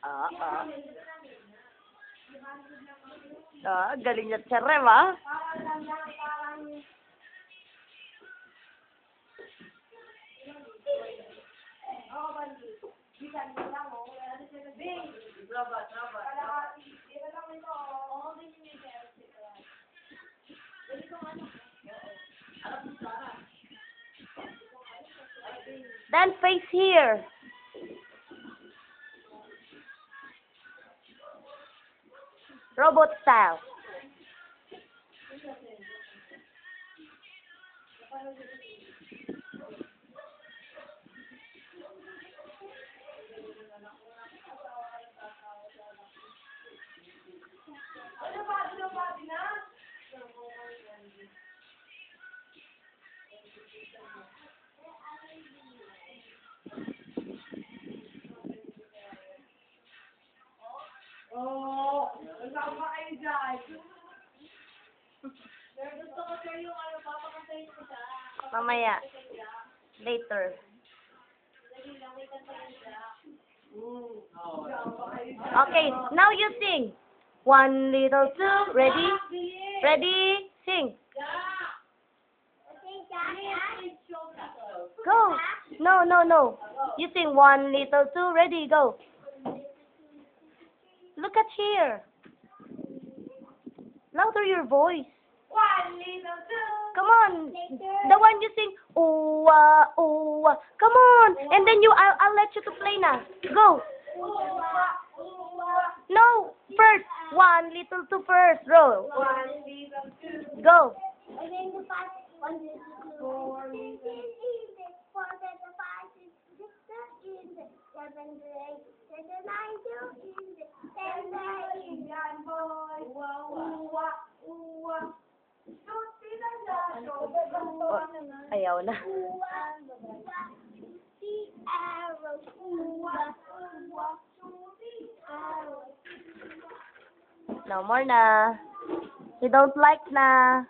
Ah, ah. Ah, galing niya sa rem, ah. Then face here. Robot style. Oh, kasama kayo dyan. Pero gusto ko sir yung papakasayin ko siya. Mamaya. Later. Okay, now you sing. 1 little 2, ready? Ready? Sing. Go. No, no, no. You sing 1 little 2, ready, go. Look at here. Louder your voice. 1 little 2. Come on. The one you sing, ooh, ooh. Come on. And then I'll let you to play now. Go. No, first. 1 little 2 first. Roll. 1 little 2. Go. 4 little 2. Ayaw na. No more na. You don't like na.